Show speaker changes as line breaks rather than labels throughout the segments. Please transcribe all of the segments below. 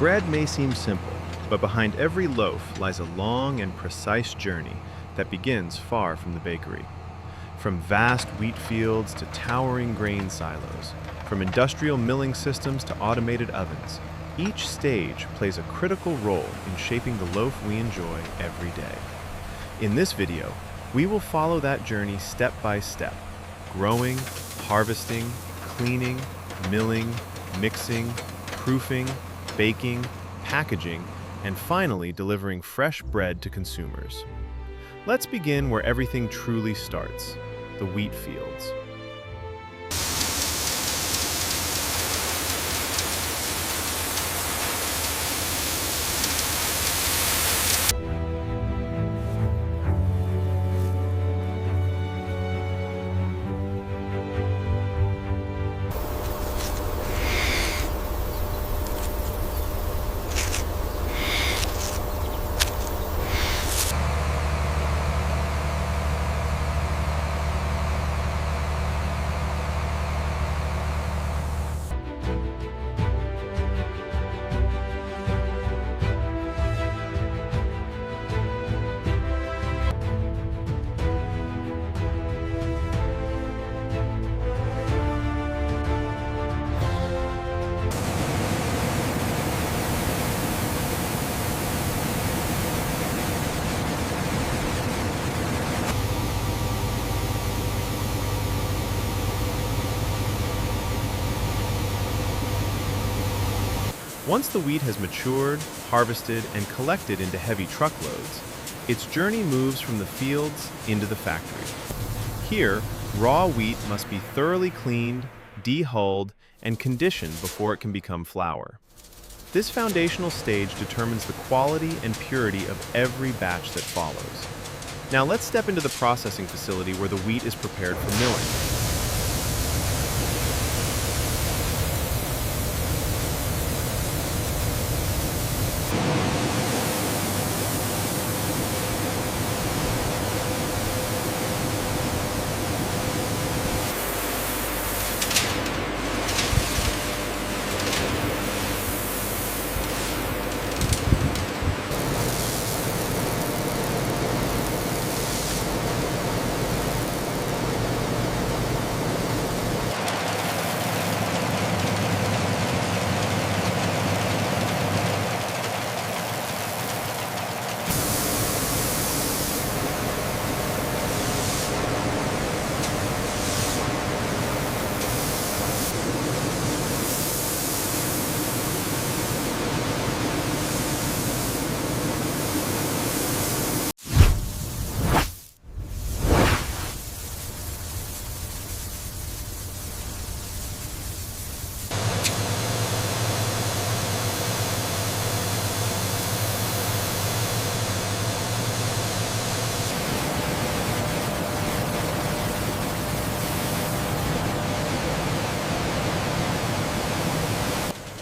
Bread may seem simple, but behind every loaf lies a long and precise journey that begins far from the bakery. From vast wheat fields to towering grain silos, from industrial milling systems to automated ovens, each stage plays a critical role in shaping the loaf we enjoy every day. In this video, we will follow that journey step by step, growing, harvesting, cleaning, milling, mixing, proofing, baking, packaging, and finally delivering fresh bread to consumers. Let's begin where everything truly starts, the wheat fields. Once the wheat has matured, harvested, and collected into heavy truckloads, its journey moves from the fields into the factory. Here, raw wheat must be thoroughly cleaned, dehulled, and conditioned before it can become flour. This foundational stage determines the quality and purity of every batch that follows. Now let's step into the processing facility where the wheat is prepared for milling.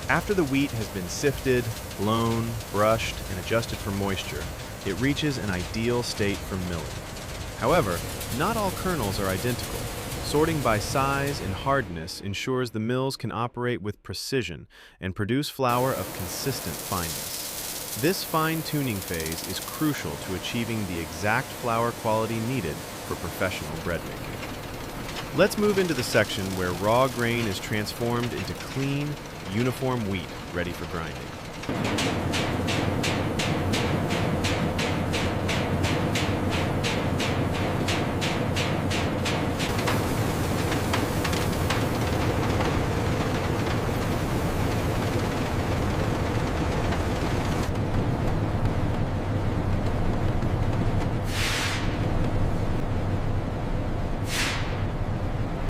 After the wheat has been sifted, blown, brushed, and adjusted for moisture, it reaches an ideal state for milling. However, not all kernels are identical. Sorting by size and hardness ensures the mills can operate with precision and produce flour of consistent fineness. This fine-tuning phase is crucial to achieving the exact flour quality needed for professional bread making. Let's move into the section where raw grain is transformed into clean, uniform wheat ready for grinding.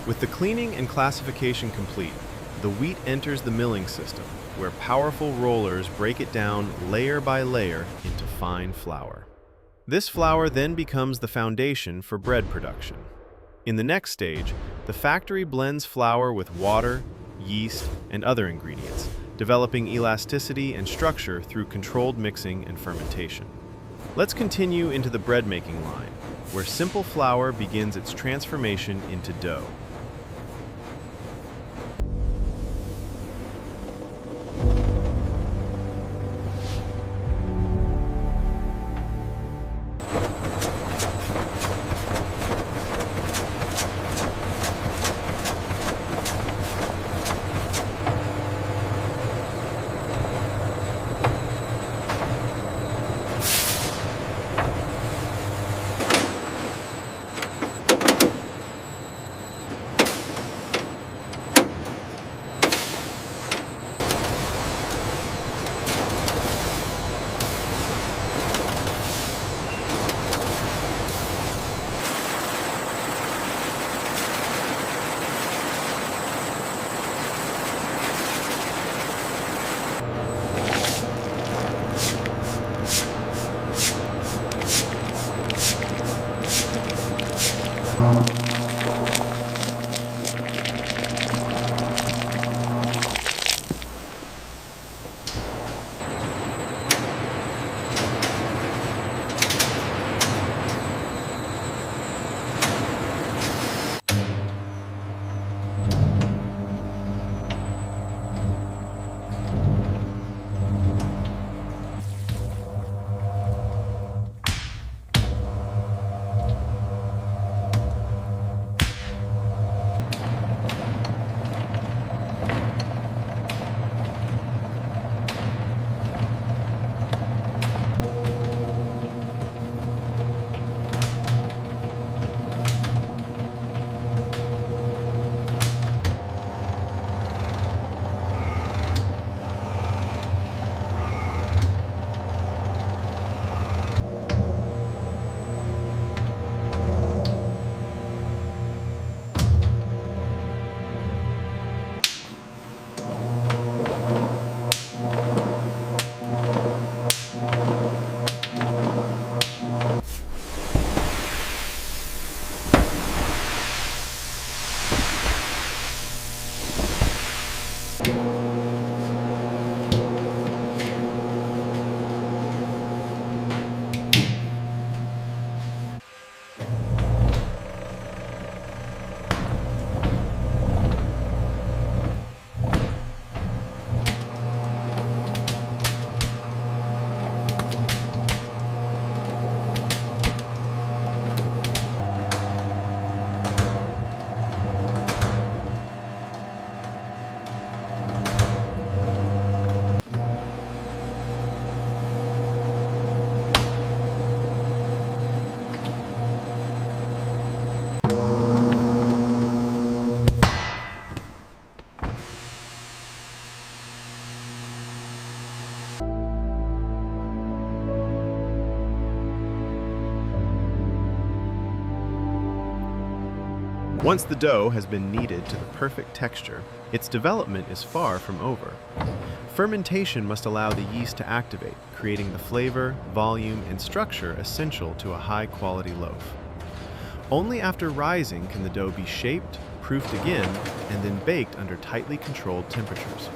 With the cleaning and classification complete, the wheat enters the milling system, where powerful rollers break it down layer by layer into fine flour. This flour then becomes the foundation for bread production. In the next stage, the factory blends flour with water, yeast, and other ingredients, developing elasticity and structure through controlled mixing and fermentation. Let's continue into the bread-making line, where simple flour begins its transformation into dough. Once the dough has been kneaded to the perfect texture, its development is far from over. Fermentation must allow the yeast to activate, creating the flavor, volume, and structure essential to a high-quality loaf. Only after rising can the dough be shaped, proofed again, and then baked under tightly controlled temperatures.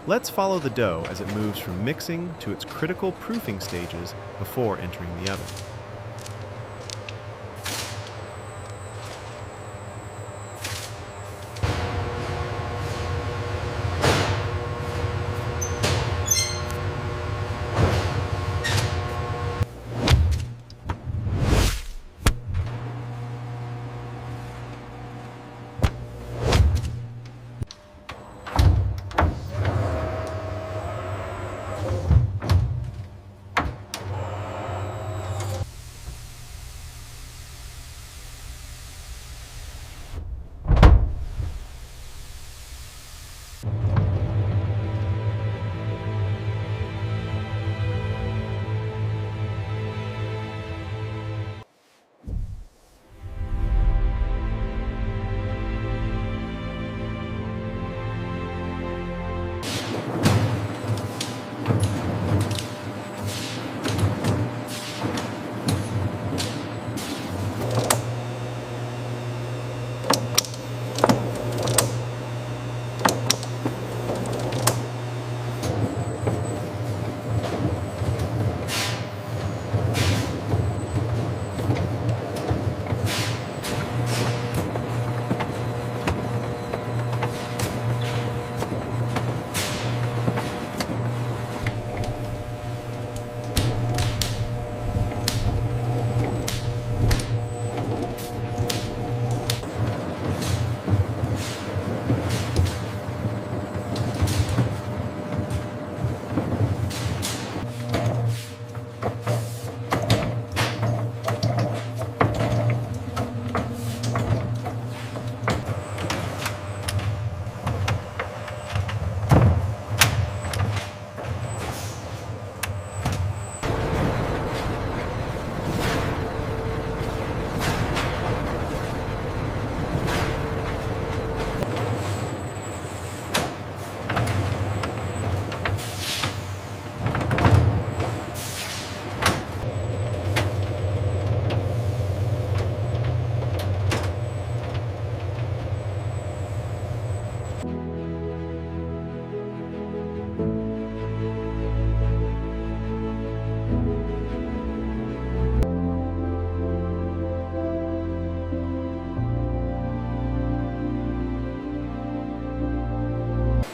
Let's follow the dough as it moves from mixing to its critical proofing stages before entering the oven.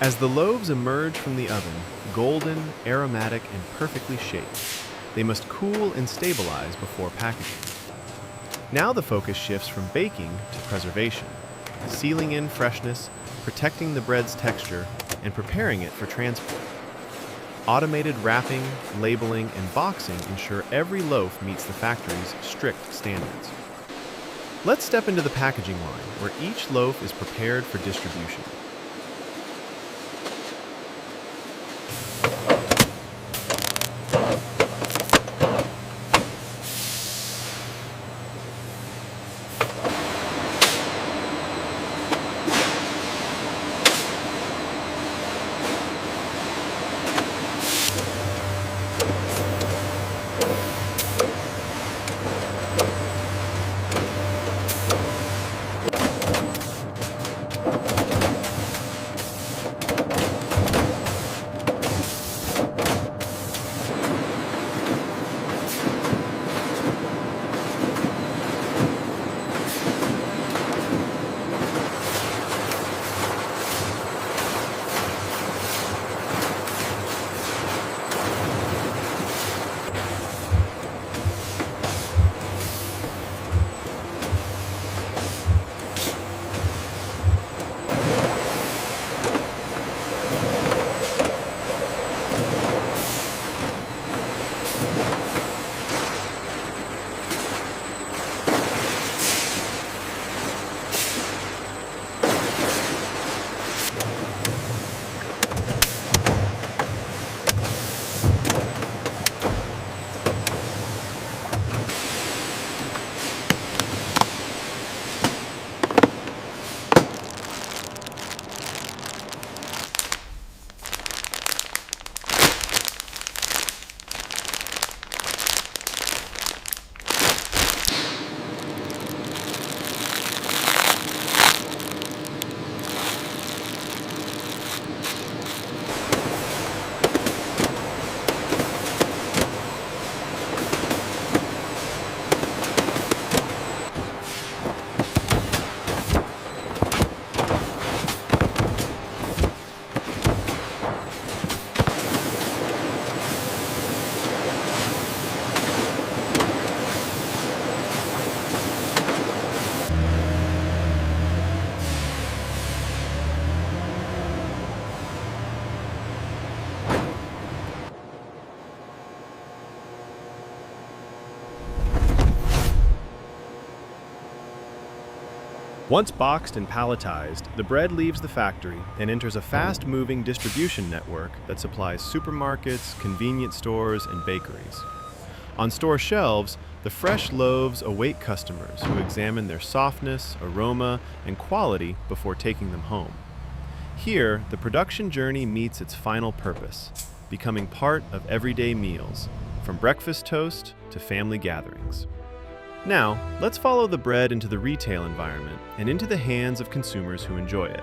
As the loaves emerge from the oven, golden, aromatic, and perfectly shaped, they must cool and stabilize before packaging. Now the focus shifts from baking to preservation, sealing in freshness, protecting the bread's texture, and preparing it for transport. Automated wrapping, labeling, and boxing ensure every loaf meets the factory's strict standards. Let's step into the packaging line, where each loaf is prepared for distribution. Once boxed and palletized, the bread leaves the factory and enters a fast-moving distribution network that supplies supermarkets, convenience stores, and bakeries. On store shelves, the fresh loaves await customers who examine their softness, aroma, and quality before taking them home. Here, the production journey meets its final purpose, becoming part of everyday meals, from breakfast toast to family gatherings. Now, let's follow the bread into the retail environment and into the hands of consumers who enjoy it.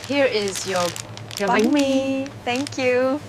Here is your
Bánh mì. Thank you.